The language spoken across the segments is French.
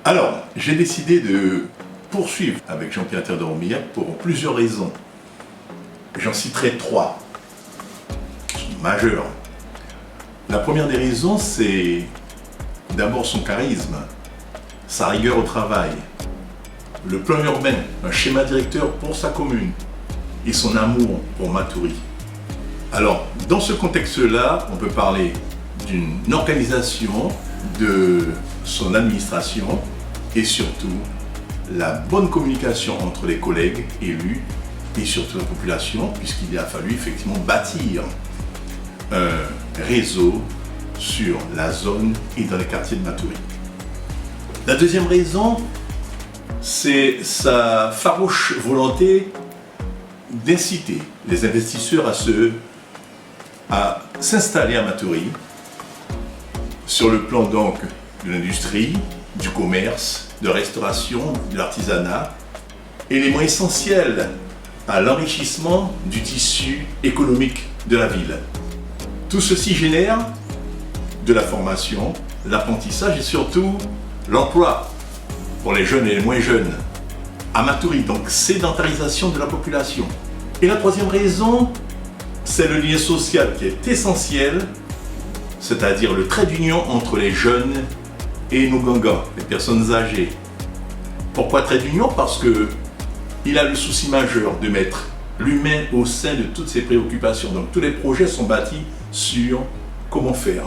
Alors, j'ai décidé de poursuivre avec Jean-Pierre Théodore Roumillac pour plusieurs raisons. J'en citerai trois, majeures. La première des raisons, c'est d'abord son charisme, sa rigueur au travail, le plan urbain, un schéma directeur pour sa commune et son amour pour Matoury. Alors, dans ce contexte-là, on peut parler d'une organisation de son administration et surtout la bonne communication entre les collègues élus et surtout la population, puisqu'il a fallu effectivement bâtir un réseau sur la zone et dans les quartiers de Matoury. La deuxième raison, c'est sa farouche volonté d'inciter les investisseurs à s'installer à Matoury sur le plan donc de l'industrie, du commerce, de restauration, de l'artisanat, éléments essentiels à l'enrichissement du tissu économique de la ville. Tout ceci génère de la formation, l'apprentissage et surtout l'emploi pour les jeunes et les moins jeunes à Matoury, donc sédentarisation de la population. Et la troisième raison, c'est le lien social qui est essentiel, c'est-à-dire le trait d'union entre les jeunes et nos gangans, les personnes âgées. Pourquoi trait d'union? Parce qu'il a le souci majeur de mettre l'humain au sein de toutes ses préoccupations. Donc tous les projets sont bâtis sur comment faire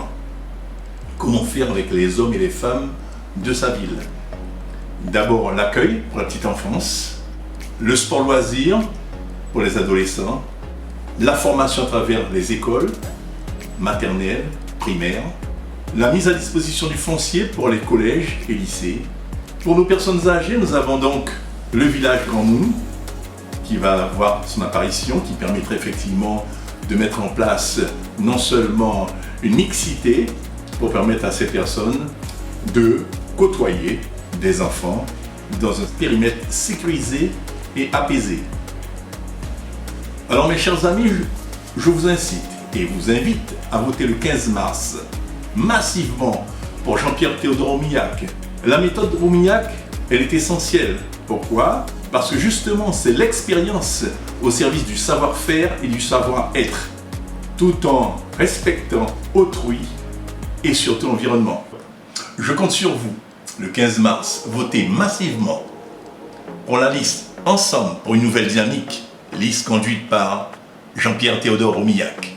avec les hommes et les femmes de sa ville. D'abord l'accueil pour la petite enfance, le sport loisir pour les adolescents, la formation à travers les écoles maternelles, primaires, la mise à disposition du foncier pour les collèges et lycées. Pour nos personnes âgées, nous avons donc le village Grand Moon qui va avoir son apparition, qui permettrait effectivement de mettre en place non seulement une mixité pour permettre à ces personnes de côtoyer des enfants dans un périmètre sécurisé et apaisé. Alors mes chers amis, je vous incite et vous invite à voter le 15 mars massivement pour Jean-Pierre Théodore Roumillac. La méthode Roumillac, elle est essentielle. Pourquoi? Parce que justement, c'est l'expérience au service du savoir-faire et du savoir-être, tout en respectant autrui et surtout l'environnement. Je compte sur vous, le 15 mars, votez massivement pour la liste Ensemble pour une nouvelle dynamique, liste conduite par Jean-Pierre Théodore Roumillac.